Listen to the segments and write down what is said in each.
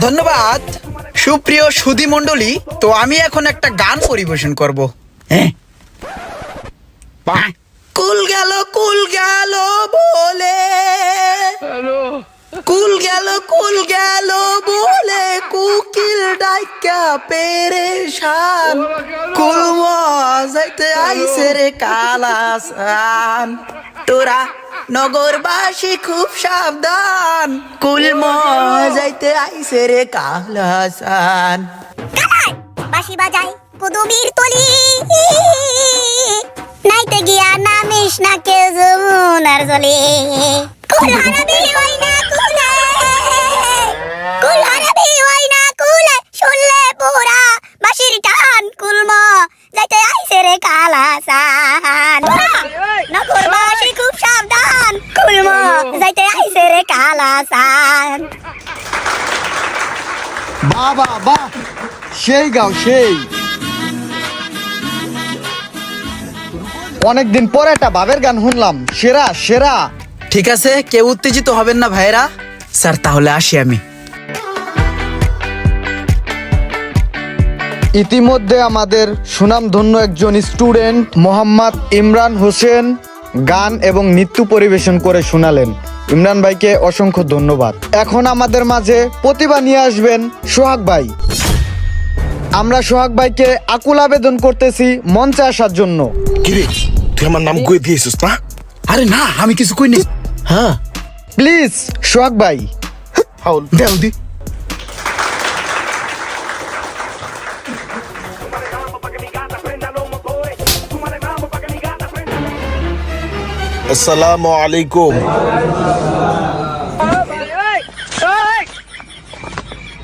ধন্যবাদ সুপ্রিয় সুধী মণ্ডলী। তো আমি এখন একটা গান পরিবেশন করব। হ্যাঁ, কুল গেল বলে, কুল গেল বলে কুকিল ডাইকা পেরেশান, কুল মজাইতে আইছে রে কালাসান, তোরা নগরবাসী খুব সাবধান, কুল মজাইতে আইছে রে কালাসান। বাঁশি বাজাই কুদুমির তলি, নাইতে গিয়া নামিস না কে যমুনার জলে, কুল হারাবি ওই না কুলে, কুল হারাবি ওই না কুলে, শুনলে পোরা বাঁশির টান, কুলম যাইতে আইছে রে কালাসান, নগরবাসী খুব সাবধান, কুলম যাইতে আইছে রে কালাসান। বাবা বাহ, সেই গাও সেই। অনেকদিন পরে একটা বাবের গান শুনলাম, সেরা সেরা। ঠিক আছে, কেউ উত্তেজিত হবেন না ভাইরা। স্যার তাহলে আসি আমি। ইতিমধ্যে আমাদের সুনামধন্য একজন স্টুডেন্ট মোহাম্মদ ইমরান হোসেন গান এবং নৃত্য পরিবেশন করে শোনালেন। ইমরান ভাইকে অসংখ্য ধন্যবাদ। এখন আমাদের মাঝে প্রতিভা নিয়ে আসবেন সোহাগ ভাই। আমরা সোহাগ ভাইকে আকুল আবেদন করতেছি মঞ্চে আসার জন্য। কিরে, তুই আমার নাম কই দিয়েছিস না? আরে না, আমি কিছু কইনি। হ্যাঁ, প্লিজ সোহাগ ভাই। ফাউল দেও দি। আসসালামু আলাইকুম।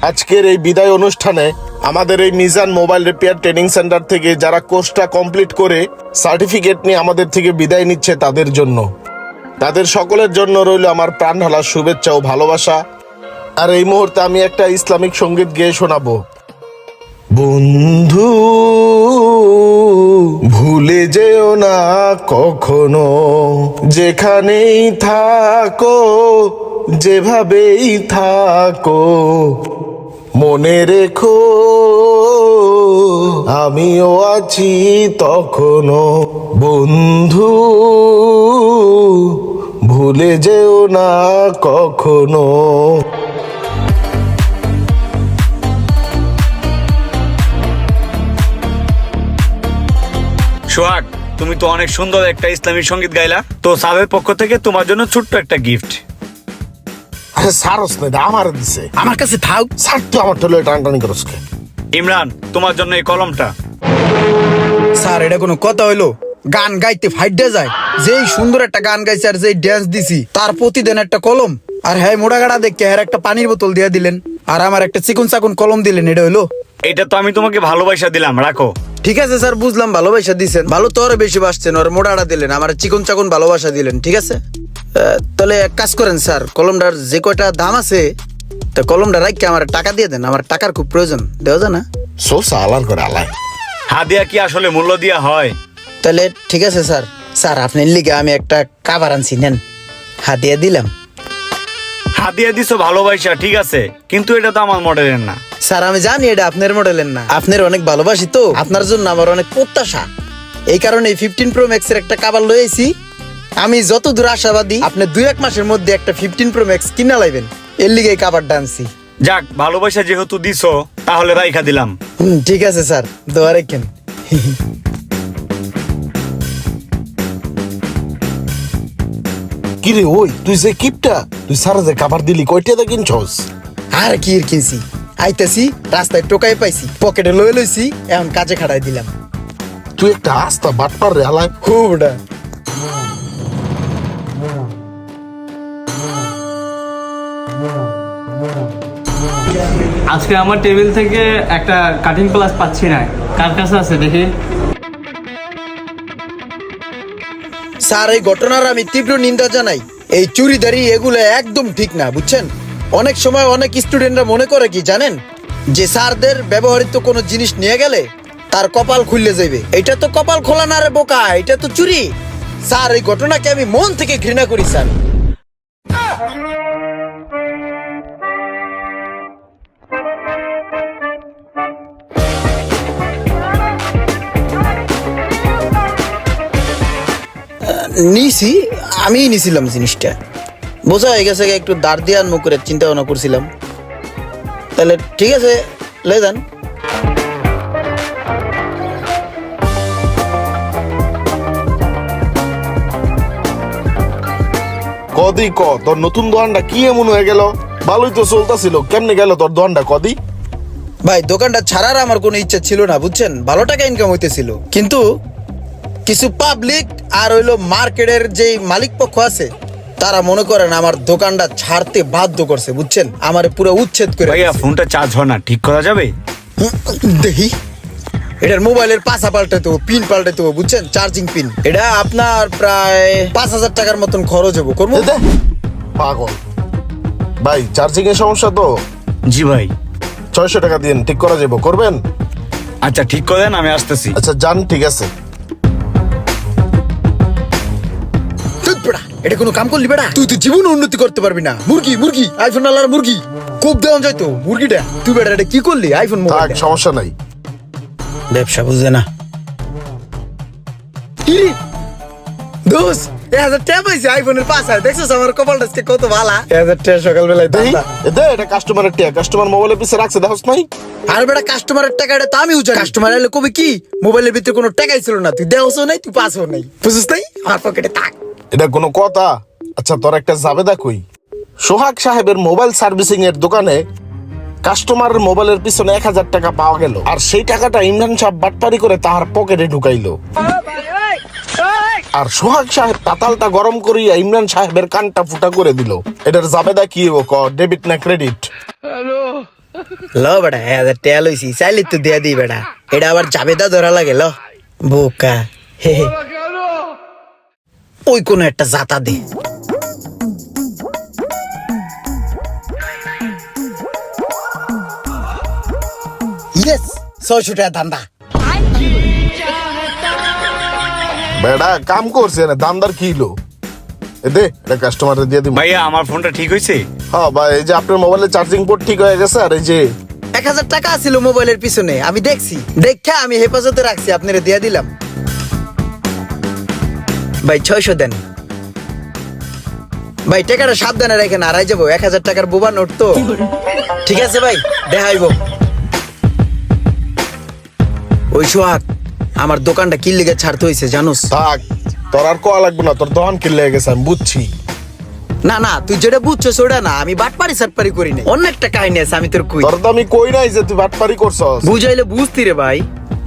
আজকের এই বিদায় অনুষ্ঠানে আমাদের এই Mizan mobile repair training centre থেকে যারা কোর্সটা কমপ্লিট করে সার্টিফিকেট নিয়ে আমাদের থেকে বিদায় নিচ্ছে তাদের জন্য, তাদের সকলের জন্য রইল আমার প্রাণ ঢালা শুভেচ্ছা ও ভালোবাসা। আর এই মুহূর্তে আমি একটা ইসলামিক সঙ্গীত গেয়ে শোনাবো। বন্ধু ভুলে যেও না কখনো, যেখানেই থাকো যেভাবেই থাকো, মনে রেখো আমিও আছি তখনো। বন্ধু ভুলে যেও না কখনো। সোহাগ, তুমি তো অনেক সুন্দর একটা ইসলামী সঙ্গীত গাইলা। তো সাবের পক্ষ থেকে তোমার জন্য ছোট্ট একটা গিফট। আরে সারস না, আমার দিছে। আমার কাছে থাক। স্যার তুই আমার টলে টানটানি করস কে? ইমরান, তোমার জন্য এই কলমটা। স্যার এটা কোনো কথা হইলো? গান গাইতে ফাইডে যায়, যেই সুন্দর একটা গান গাইছে আর যেই ড্যান্স দিছি তার প্রতিদিন একটা কলম। আর হ্যাঁ, মোড়া গাড়া দেখে হ্যাঁ একটা পানির বোতল দিয়ে দিলেন আর আমার একটা চিকন চাকুন কলম দিলেন। এটা হইলো? এটা তো আমি তোমাকে ভালোবাসা দিলাম, রাখো। ঠিক আছে স্যার, বুঝলাম ভালোবাসা দিছেন, ভালো তো আরো বেশি বাসছেন, ওর মোড়াটা দিলেন, আমার চিকন চাকুন ভালোবাসা দিলেন। ঠিক আছে, তাহলে এক কাজ করেন স্যার, কলমটার যে কয়টা দাম আছে তা কলমটা রাখকে আমার টাকা দিয়ে দেন, আমার টাকার খুব প্রয়োজন। দেওয়া যায় না? সোসা আলার করে আলাই। হাদিয়া কি আসলে মূল্য দিয়া হয়? তাহলে ঠিক আছে স্যার। স্যার আপনার লিগে আমি একটা কাভার আনছি, নেন, হাদিয়া দিলাম। হাদিয়া দিছো ভালোবাসা, ঠিক আছে, কিন্তু এটা তো আমার মডেলের না। স্যার আমি জানি এটা আপনার মডেলের না, আপনার অনেক ভালোবাসি তো, আপনার জন্য আমার অনেক প্রত্যাশা, এই কারণে 15 Pro Max এর একটা কাভার লয়েছি। আমি যত দূর আশাবাদী আপনি 2-1 মাসের মধ্যে একটা 15 Pro Max কিনা লাইবেন, এর লিগে এই কাভারটা আনছি। যাক, ভালোবাসা যেহেতু দিছো তাহলে রাইখা দিলাম। ঠিক আছে স্যার, দোয়া রাখেন। কিরে ওই, তুই যে কিপটা, তুই সারা যে কাভার দিলি কয়টা দা কিনছস? আর কি কিনছি, আইতাছি রাস্তায় টোকাই পাইছি, পকেটে লয়ে লইছি, এখন কাজে খাড়াই দিলাম। তুই একটা আস্তা বাটপার রে আলাই। হুবডা আজকে আমার টেবিল থেকে একটা কাটিং প্লাস পাচ্ছি না, কার কাছে আছে দেখি। স্যার এই ঘটনার আমি তীব্র নিন্দা জানাই। এই চুরিদারি এগুলো একদম ঠিক না, বুঝছেন? অনেক সময় অনেক স্টুডেন্টরা মনে করে কি জানেন, যে স্যারদের ব্যবহৃত কোনো জিনিস নিয়ে গেলে তার কপাল খুললে যাবে। এটা তো কপাল খোলা না রে বোকা, এটা তো চুরি। স্যার এই ঘটনাকে আমি মন থেকে ঘৃণা করি স্যার। নিছি, আমিই নিছিলাম জিনিসটা, বোঝা হয়ে গেছে, একটু দাঁড় দিয়ে আনমু করে চিন্তা ভাবনা করছিলাম। তাহলে ঠিক আছে, লে যান। কদি ক তোর নতুন দোকানটা কি এমন হয়ে গেল? ভালোই তো চলতেছিল, কেমনে গেল তোর দোকানটা কদি? ভাই দোকানটা ছাড়ার আমার কোনো ইচ্ছা ছিল না বুঝছেন, ভালো টাকা ইনকাম হইতেছিল, কিন্তু কিছু পাবলিক আর হইলো মার্কেটের যে মালিক পক্ষ আছে তারা মনে করেন আমার দোকানটা ছাড়তে বাধ্য করছে বুঝছেন, আমার পুরো উচ্ছেদ করে ভাইয়া দিছে। ফোনটা চার্জ হয় না, ঠিক করা যাবে? দেখি এটার মোবাইলের পাশা পাল্টাতে হবে, পিন পাল্টাতে হবে বুঝছেন, চার্জিং পিন। এটা আপনার প্রায় 5,000 টাকার মতন খরচ হবো, করবো। এ দে, পাগল ভাই, চার্জিং এর সমস্যা তো। জি ভাই। 600 টাকা দিন, ঠিক করা যাবো, করবেন? আচ্ছা ঠিক করে দেন, আমি আসতেছি। আচ্ছা যান, ঠিক আছে। ধুৎ বেটা, এটা কোনো কাম করলি বেটা, তুই তো জীবনে উন্নতি করতে পারবি না। মুরগি মুরগি আইফোন আলার মুরগি খুব দেওয়া যায় তো মুরগিটা, তুই বেটা এটা কি করলি আইফোন থাক, মোবাইল? সমস্যা নাই। ব্যবসা বুঝে না। দোষ 1000 টাকা পাইছি আইফোনের পাশায়, দেখছিস আমার কপালটা আজকে কত ভালা। 1000 টাকা সকালবেলায় দেই, দাদা। এ দে, এটা কাস্টমারের টিয়া, কাস্টমার মোবাইলের পিছে রাখছে, দেখোস নাই? আর বেটা কাস্টমারের টাকা এটা তো আমি উজানি। কাস্টমার এলে কবি কি মোবাইলের ভিতরে কোনো টাকাই ছিল না, তুই দেওয়াও নাই, তুই পাসও নাই, বুঝছিস নাই? আমার পকেটে থাক। এটা কোনো কথা? আচ্ছা তোর একটা জাবেদা কই। সোহাগ সাহেবের মোবাইল সার্ভিসিং এর দোকানে কাস্টমারের মোবাইলের পিছনে 1000 টাকা পাওয়া গেল, আর সেই টাকাটা ইমরান সাহেব বাটপারি করে তাহার পকেটে ঢুকাইলো। আর সোহাগ সাহেব পাতালটা গরম করিয়া ইমরান সাহেবের কানটা ফুটা করে দিল। এটার জাবেদা কি হবো ক, ডেবিট না ক্রেডিট? ল বেটা 1000 টাকা লইছি, চাইলে তো দেয়া দিই বেটা, এটা আবার জাবেদা ধরা লাগে। ল বোকা, হে হে। ওই কোনো একটা জাতা দে। ইয়েস, 600 টাকা ধান্দা। বেড়া কাম করছে না, দামদার কি হলো? এ দে, এটা কাস্টমারে দিয়ে দিব। ভাইয়া আমার ফোনটা ঠিক হয়েছে? হ্যাঁ ভাই, এই যে আপনার মোবাইলের চার্জিং পোর্ট ঠিক হয়ে গেছে, আর এই যে 1000 টাকা ছিল মোবাইলের পিছনে, আমি দেখছি, দেখা আমি হেফাজতে রাখছি, আপনারা দিয়ে দিলাম। ভাই 600 দেন ভাই, টাকাটা সাবধানে রাখেন, হারাই যাবো। 1000 টাকার বোবা নোট তো। ঠিক আছে ভাই, দেখাইব। ওই সোহাগ, আমার দোকানটা কি লিগে ছাড়তে হয়েছে জানোস? থাক, তোর আর কোয়া লাগবে না, তোর দোকান কিনলে গেছে, আমি বুঝছি। না না, তুই যেটা বুঝছো ওটা না, আমি বাটপারি সাটপারি করি না, অন্য একটা কাহিনী আছে, আমি তোর কই। তোর তো আমি কই নাই যে তুই বাটপারি করছস। বুঝাইলে বুঝতি রে ভাই।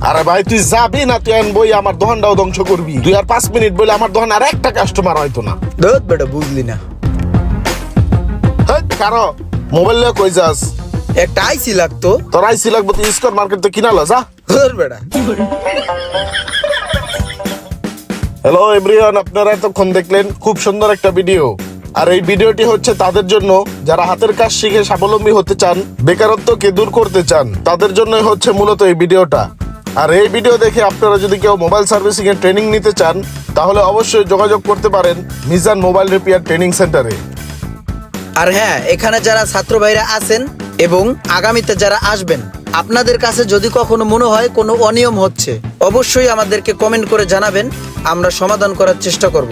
আরে ভাই তুই যাবি না, তুই আন বই আমার দোকানটাও ধ্বংস করবি। তুই আর 5 মিনিট বলে আমার দোকান আর একটা কাস্টমার হয়তো না। দোত বেটা, বুঝলি না। হেই, কারো মোবাইল নিয়ে কই যাস? একটা আইসি লাগতো। তোর আইসি লাগবে, তুই স্কোর মার্কেট তো কিনালো, যা। ধর বেটা। হ্যালো এভরিওয়ান, আপনারা এতক্ষণ দেখলেন খুব সুন্দর একটা ভিডিও। আর এই ভিডিওটি হচ্ছে তাদের জন্য যারা হাতের কাজ শিখে স্বাবলম্বী হতে চান, বেকারত্বকে দূর করতে চান, তাদের জন্যই হচ্ছে মূলত এই ভিডিওটা। আর এই ভিডিও দেখে আপনারা যদি কেউ মোবাইল সার্ভিসিং এর ট্রেনিং নিতে চান, তাহলে অবশ্যই যোগাযোগ করতে পারেন মিজান মোবাইল রিপেয়ার ট্রেনিং সেন্টারে। আর হ্যাঁ, এখানে যারা ছাত্র ভাইরা আছেন এবং আগামীতে যারা আসবেন, আপনাদের কাছে যদি কখনো মনে হয় কোনো অনিয়ম হচ্ছে, অবশ্যই আমাদেরকে কমেন্ট করে জানাবেন, আমরা সমাধান করার চেষ্টা করব।